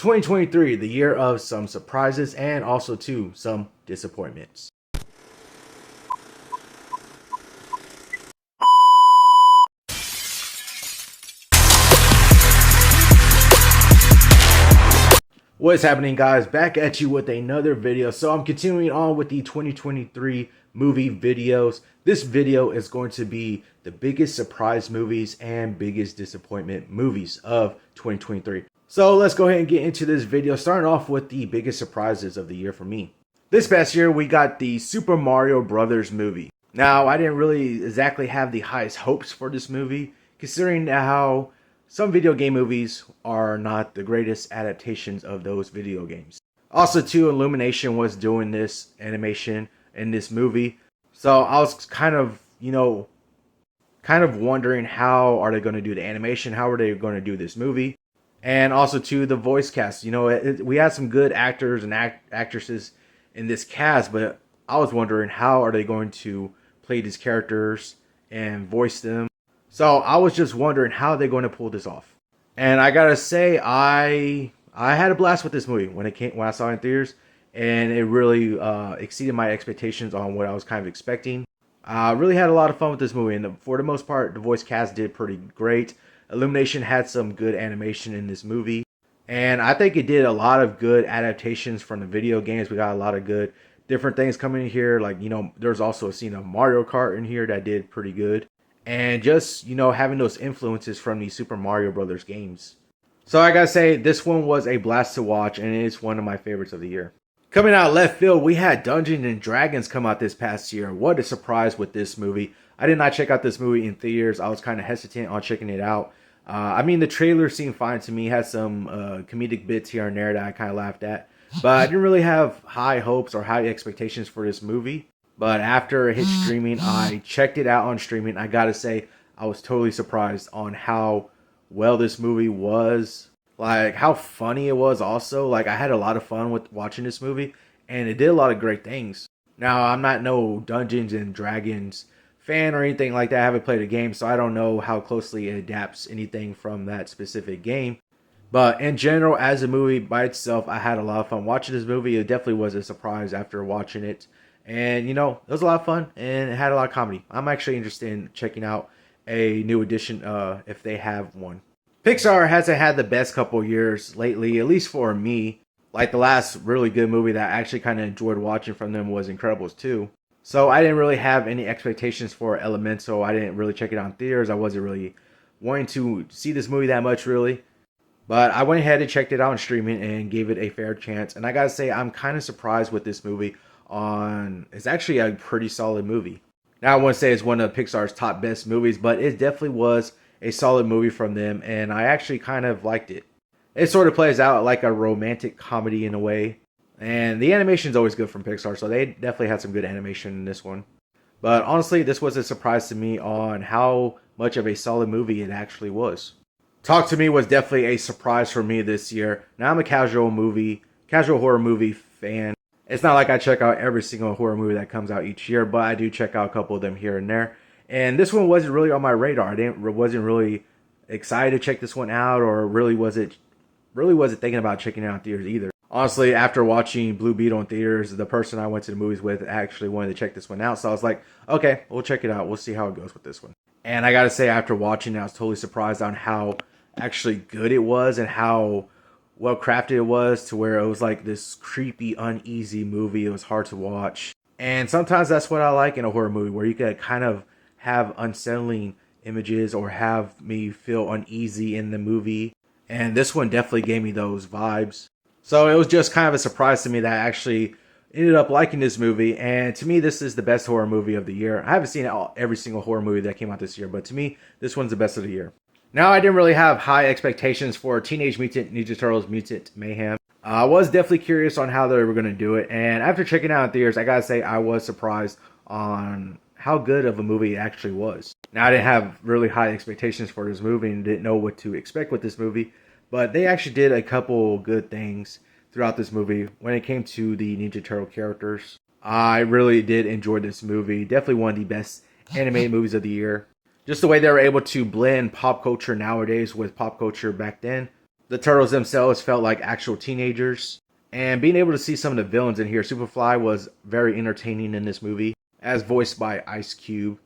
2023, the year of some surprises and also too some disappointments. What is happening, guys? Back at you with another video. So I'm continuing on with the 2023 movie videos. This video is going to be the biggest surprise movies and biggest disappointment movies of 2023. So let's go ahead and get into this video, starting off with the biggest surprises of the year for me. This past year, we got the Super Mario Brothers movie. Now, I didn't really exactly have the highest hopes for this movie, considering how some video game movies are not the greatest adaptations of those video games. Also, too, Illumination was doing this animation in this movie. So I was kind of wondering how are they going to do the animation? How are they going to do this movie? And also, too, the voice cast. We had some good actors and actresses in this cast, but I was wondering how are they going to play these characters and voice them. So I was just wondering how they're going to pull this off. And I gotta say, I had a blast with this movie when I saw it in theaters, and it really exceeded my expectations on what I was kind of expecting. I really had a lot of fun with this movie, and for the most part, the voice cast did pretty great. Illumination had some good animation in this movie, and I think it did a lot of good adaptations from the video games. We got a lot of good different things coming in here, like there's also a scene of Mario Kart in here that did pretty good. And just, having those influences from the Super Mario Brothers games. So I gotta say, this one was a blast to watch, and it's one of my favorites of the year. Coming out left field, we had Dungeons and Dragons come out this past year. What a surprise with this movie. I did not check out this movie in theaters. I was kind of hesitant on checking it out. The trailer seemed fine to me. It had some comedic bits here and there that I kind of laughed at. But I didn't really have high hopes or high expectations for this movie. But after it hit streaming, I checked it out on streaming. I gotta say, I was totally surprised on how well this movie was. Like, how funny it was also. Like, I had a lot of fun with watching this movie, and it did a lot of great things. Now, I'm not no Dungeons and Dragons fan or anything like that. I haven't played a game, so I don't know how closely it adapts anything from that specific game. But in general, as a movie by itself, I had a lot of fun watching this movie. It definitely was a surprise after watching it. And, it was a lot of fun, and it had a lot of comedy. I'm actually interested in checking out a new edition if they have one. Pixar hasn't had the best couple years lately, at least for me. Like, the last really good movie that I actually kind of enjoyed watching from them was Incredibles 2. So I didn't really have any expectations for Elemental. I didn't really check it out in theaters. I wasn't really wanting to see this movie that much, really. But I went ahead and checked it out on streaming and gave it a fair chance. And I gotta say, I'm kind of surprised with this movie. It's actually a pretty solid movie. Now, I wouldn't say it's one of Pixar's top best movies, but it definitely was a solid movie from them, and I actually kind of liked it. It sort of plays out like a romantic comedy in a way, and the animation is always good from Pixar, so they definitely had some good animation in this one. But honestly, this was a surprise to me on how much of a solid movie it actually was. Talk to Me was definitely a surprise for me this year. Now, I'm a casual horror movie fan. It's not like I check out every single horror movie that comes out each year, but I do check out a couple of them here and there. And this one wasn't really on my radar. Wasn't really excited to check this one out, or really wasn't thinking about checking it out in theaters either. Honestly, after watching Blue Beetle in theaters, the person I went to the movies with actually wanted to check this one out. So I was like, okay, we'll check it out. We'll see how it goes with this one. And I gotta say, after watching it, I was totally surprised on how actually good it was and how well crafted it was, to where it was like this creepy, uneasy movie. It was hard to watch. And sometimes that's what I like in a horror movie, where you can kind of have unsettling images or have me feel uneasy in the movie. And this one definitely gave me those vibes. So it was just kind of a surprise to me that I actually ended up liking this movie. And to me, this is the best horror movie of the year. I haven't seen every single horror movie that came out this year, but to me, this one's the best of the year. Now, I didn't really have high expectations for Teenage Mutant Ninja Turtles Mutant Mayhem. I was definitely curious on how they were going to do it. And after checking it out in theaters, I gotta say I was surprised on how good of a movie it actually was. Now, I didn't have really high expectations for this movie and didn't know what to expect with this movie. But they actually did a couple good things throughout this movie when it came to the Ninja Turtle characters. I really did enjoy this movie. Definitely one of the best animated movies of the year. Just the way they were able to blend pop culture nowadays with pop culture back then The turtles themselves felt like actual teenagers. And being able to see some of the villains in here, Superfly was very entertaining in this movie, as voiced by Ice Cube.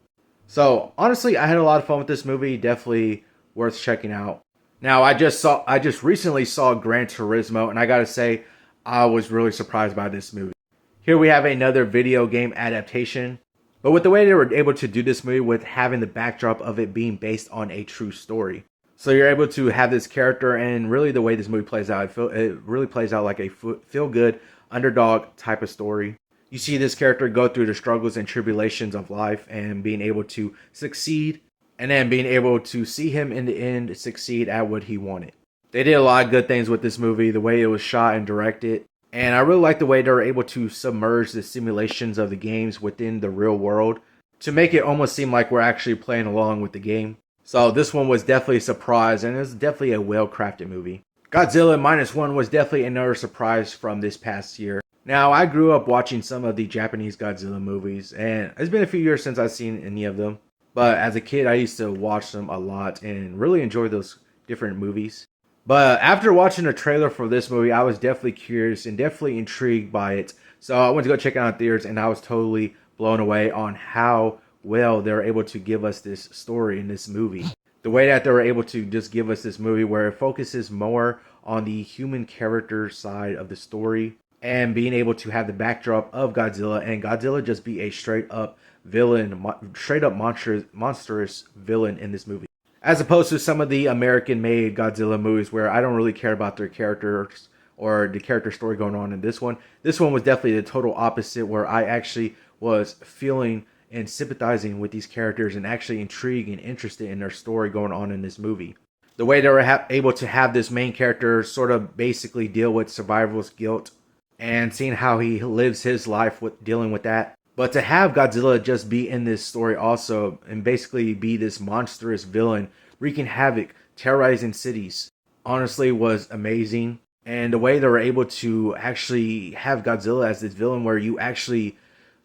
So honestly, I had a lot of fun with this movie. Definitely worth checking out. Now I just recently saw Gran Turismo, and I gotta say, I was really surprised by this movie. Here we have another video game adaptation, but with the way they were able to do this movie with having the backdrop of it being based on a true story. So you're able to have this character, and really the way this movie plays out, it really plays out like a feel good underdog type of story. You see this character go through the struggles and tribulations of life and being able to succeed, and then being able to see him in the end succeed at what he wanted. They did a lot of good things with this movie, the way it was shot and directed. And I really like the way they were able to submerge the simulations of the games within the real world to make it almost seem like we're actually playing along with the game. So this one was definitely a surprise, and it's definitely a well-crafted movie. Godzilla Minus One was definitely another surprise from this past year. Now, I grew up watching some of the Japanese Godzilla movies, and it's been a few years since I've seen any of them. But as a kid, I used to watch them a lot and really enjoy those different movies. But after watching the trailer for this movie, I was definitely curious and definitely intrigued by it. So I went to go check it out in theaters, and I was totally blown away on how well they were able to give us this story in this movie. The way that they were able to just give us this movie where it focuses more on the human character side of the story and being able to have the backdrop of Godzilla, and Godzilla just be a straight up villain, straight up monstrous villain in this movie. As opposed to some of the American made Godzilla movies where I don't really care about their characters or the character story going on in this one. This one was definitely the total opposite, where I actually was feeling and sympathizing with these characters and actually intrigued and interested in their story going on in this movie. The way they were able to have this main character sort of basically deal with survival's guilt and seeing how he lives his life with dealing with that. But to have Godzilla just be in this story also and basically be this monstrous villain wreaking havoc, terrorizing cities, honestly was amazing. And the way they were able to actually have Godzilla as this villain where you actually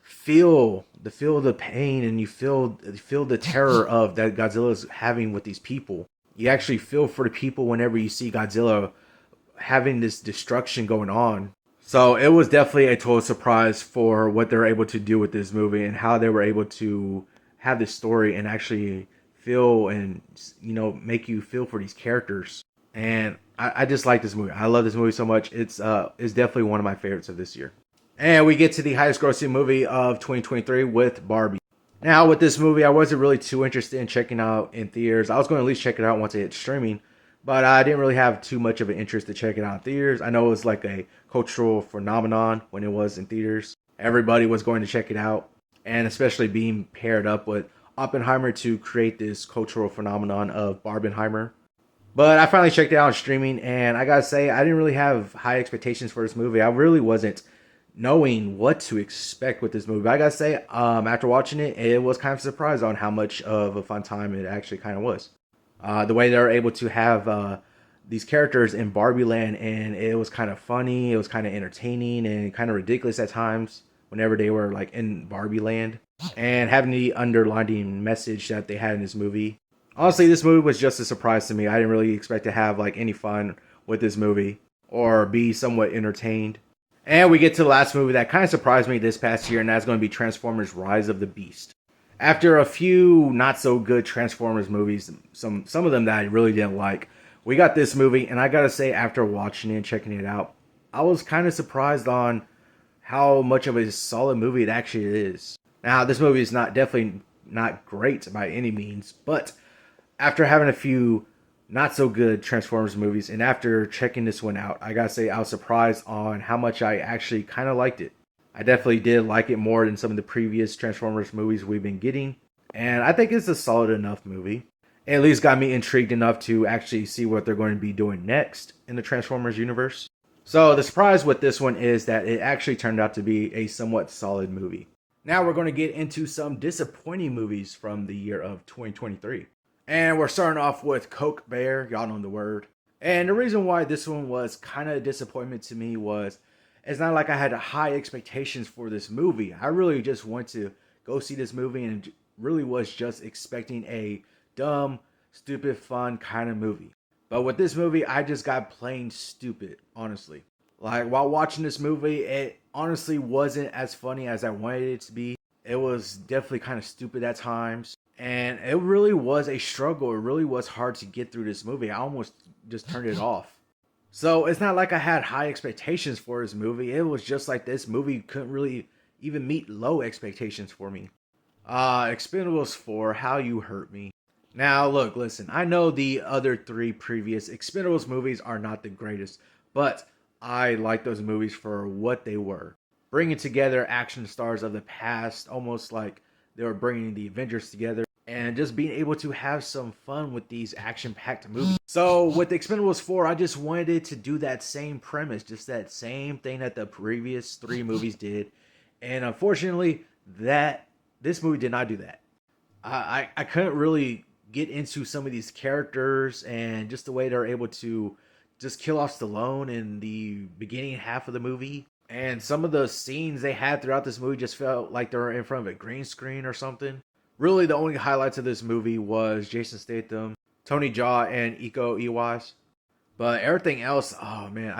feel the pain and you feel the terror of that Godzilla's having with these people. You actually feel for the people whenever you see Godzilla having this destruction going on. So it was definitely a total surprise for what they're able to do with this movie and how they were able to have this story and actually feel and make you feel for these characters. And I just like this movie. I love this movie so much. It's definitely one of my favorites of this year. And we get to the highest grossing movie of 2023 with Barbie. Now with this movie, I wasn't really too interested in checking out in theaters. I was going to at least check it out once it hit streaming. But I didn't really have too much of an interest to check it out in theaters. I know it was like a cultural phenomenon when it was in theaters. Everybody was going to check it out. And especially being paired up with Oppenheimer to create this cultural phenomenon of Barbenheimer. But I finally checked it out on streaming. And I gotta say, I didn't really have high expectations for this movie. I really wasn't knowing what to expect with this movie. But I gotta say, after watching it, it was kind of surprised on how much of a fun time it actually kind of was. The way they were able to have these characters in Barbie Land, and it was kind of funny, it was kind of entertaining, and kind of ridiculous at times whenever they were like in Barbie Land, and having the underlining message that they had in this movie. Honestly, this movie was just a surprise to me. I didn't really expect to have like any fun with this movie or be somewhat entertained. And we get to the last movie that kind of surprised me this past year, and that's going to be Transformers: Rise of the Beast. After a few not so good Transformers movies, some of them that I really didn't like, we got this movie, and I gotta say, after watching it and checking it out, I was kind of surprised on how much of a solid movie it actually is. Now, this movie is definitely not great by any means, but after having a few not so good Transformers movies, and after checking this one out, I gotta say I was surprised on how much I actually kind of liked it. I definitely did like it more than some of the previous Transformers movies we've been getting. And I think it's a solid enough movie. It at least got me intrigued enough to actually see what they're going to be doing next in the Transformers universe. So the surprise with this one is that it actually turned out to be a somewhat solid movie. Now we're going to get into some disappointing movies from the year of 2023. And we're starting off with Coke Bear. Y'all know the word. And the reason why this one was kind of a disappointment to me was it's not like I had high expectations for this movie. I really just went to go see this movie and really was just expecting a dumb, stupid, fun kind of movie. But with this movie, I just got plain stupid, honestly. Like while watching this movie, it honestly wasn't as funny as I wanted it to be. It was definitely kind of stupid at times. And it really was a struggle. It really was hard to get through this movie. I almost just turned it off. So it's not like I had high expectations for this movie. It was just like this movie couldn't really even meet low expectations for me. Expendables 4, How You Hurt Me. Now, look, listen, I know the other three previous Expendables movies are not the greatest, but I like those movies for what they were. Bringing together action stars of the past, almost like they were bringing the Avengers together, and just being able to have some fun with these action-packed movies. So with Expendables 4, I just wanted it to do that same premise, just that same thing that the previous three movies did. And unfortunately, that this movie did not do that. I couldn't really get into some of these characters and just the way they're able to just kill off Stallone in the beginning half of the movie. And some of the scenes they had throughout this movie just felt like they were in front of a green screen or something. Really, the only highlights of this movie was Jason Statham, Tony Jaa, and Iko Uwais. But everything else, oh man,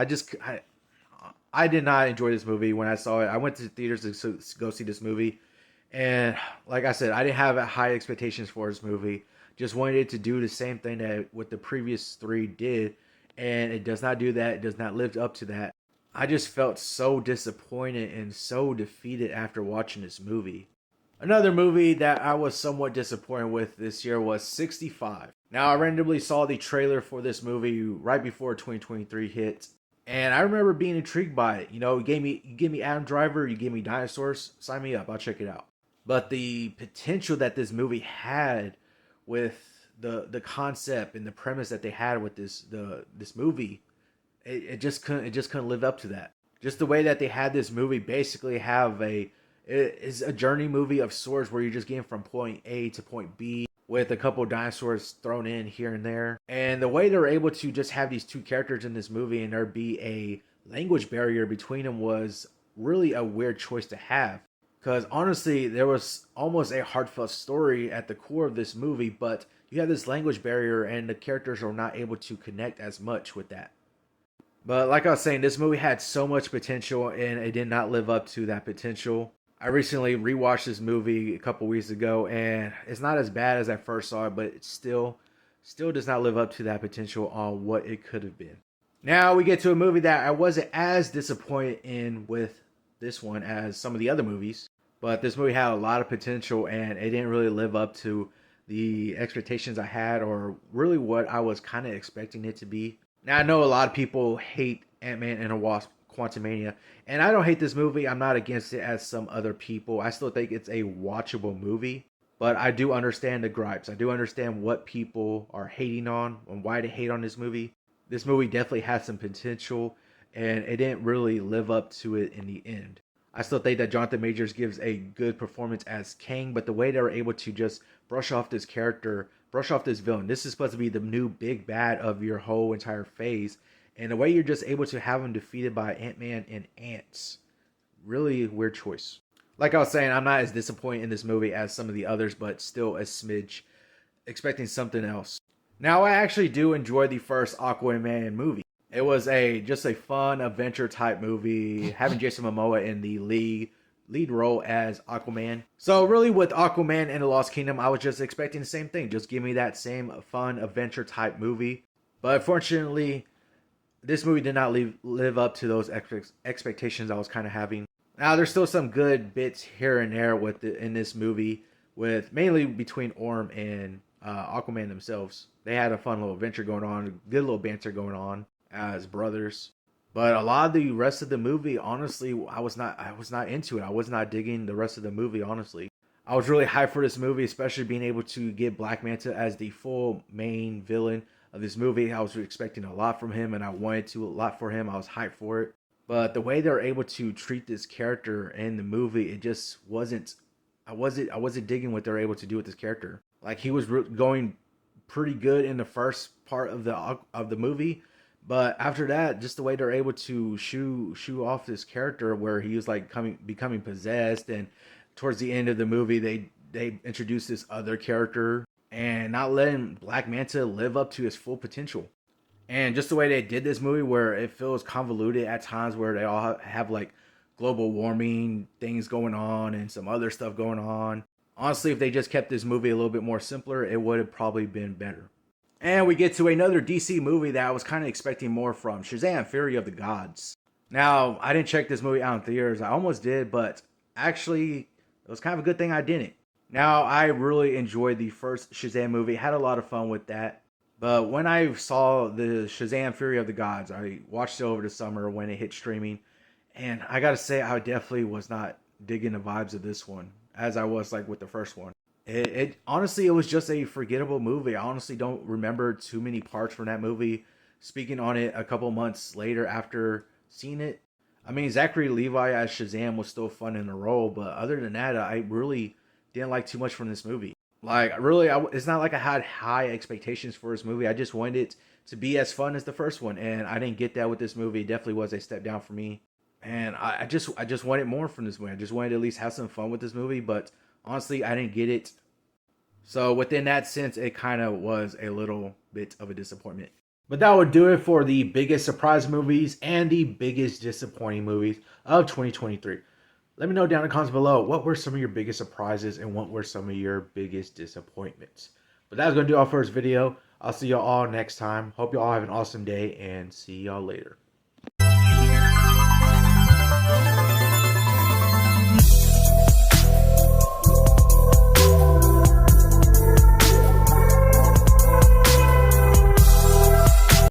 I did not enjoy this movie when I saw it. I went to the theaters to go see this movie. And like I said, I didn't have high expectations for this movie. Just wanted it to do the same thing that what the previous three did. And it does not do that. It does not live up to that. I just felt so disappointed and so defeated after watching this movie. Another movie that I was somewhat disappointed with this year was 65. Now, I randomly saw the trailer for this movie right before 2023 hit. And I remember being intrigued by it. You know, you gave me Adam Driver, you gave me dinosaurs, sign me up, I'll check it out. But the potential that this movie had with the concept and the premise that they had with this movie, it just couldn't live up to that. Just the way that they had this movie basically have it is a journey movie of sorts where you're just getting from point A to point B with a couple dinosaurs thrown in here and there. And the way they're able to just have these two characters in this movie and there be a language barrier between them was really a weird choice to have. Because honestly, there was almost a heartfelt story at the core of this movie, but you have this language barrier and the characters are not able to connect as much with that. But like I was saying, this movie had so much potential and it did not live up to that potential. I recently rewatched this movie a couple weeks ago and it's not as bad as I first saw it, but it still does not live up to that potential on what it could have been. Now we get to a movie that I wasn't as disappointed in with this one as some of the other movies. But this movie had a lot of potential and it didn't really live up to the expectations I had or really what I was kind of expecting it to be. Now, I know a lot of people hate Ant-Man and the Wasp Quantumania, and I don't hate this movie. I'm not against it as some other people. I still think it's a watchable movie, but I do understand the gripes. I do understand what people are hating on and why they hate on this movie. This movie definitely had some potential, and it didn't really live up to it in the end. I still think that Jonathan Majors gives a good performance as Kang, but the way they were able to just brush off this character, brush off this villain, this is supposed to be the new big bad of your whole entire phase, and the way you're just able to have him defeated by Ant-Man and ants, really weird choice. Like I was saying, I'm not as disappointed in this movie as some of the others, but still a smidge expecting something else. Now, I actually do enjoy the first Aquaman movie. It was just a fun adventure type movie, having Jason Momoa in the lead role as Aquaman. So really with Aquaman and the Lost Kingdom, I was just expecting the same thing. Just give me that same fun adventure type movie. But unfortunately, this movie did not live up to those expectations I was kind of having. Now, there's still some good bits here and there in this movie, with mainly between Orm and Aquaman themselves. They had a fun little adventure going on, good little banter going on as brothers. But a lot of the rest of the movie, honestly, I was not into it. I was not digging the rest of the movie, honestly. I was really hyped for this movie, especially being able to get Black Manta as the full main villain of this movie. I was expecting a lot from him, and I wanted to a lot for him. I was hyped for it. But the way they're able to treat this character in the movie, it just wasn't. I wasn't digging what they're able to do with this character. Like, he was going pretty good in the first part of the movie, but after that, just the way they're able to shoo off this character, where he was like becoming possessed, and towards the end of the movie, they introduced this other character and not letting Black Manta live up to his full potential. And just the way they did this movie, where it feels convoluted at times, where they all have like global warming things going on and some other stuff going on. Honestly, if they just kept this movie a little bit more simpler, it would have probably been better. And we get to another DC movie that I was kind of expecting more from, Shazam: Fury of the Gods. Now, I didn't check this movie out in theaters. I almost did, but actually, it was kind of a good thing I didn't. Now, I really enjoyed the first Shazam movie, had a lot of fun with that. But when I saw the Shazam: Fury of the Gods, I watched it over the summer when it hit streaming, and I gotta say, I definitely was not digging the vibes of this one as I was like with the first one. It honestly, it was just a forgettable movie. I honestly don't remember too many parts from that movie. Speaking on it a couple months later after seeing it, I mean, Zachary Levi as Shazam was still fun in the role, but other than that, I really didn't like too much from this movie. Like, really, it's not like I had high expectations for this movie. I just wanted it to be as fun as the first one, and I didn't get that with this movie. It definitely was a step down for me, and I just wanted more from this movie. I just wanted to at least have some fun with this movie, but honestly, I didn't get it. So within that sense, it kind of was a little bit of a disappointment. But that would do it for the biggest surprise movies and the biggest disappointing movies of 2023. Let me know down in the comments below, what were some of your biggest surprises and what were some of your biggest disappointments. But that's going to do all for this video. I'll see y'all all next time. Hope you all have an awesome day and see y'all later.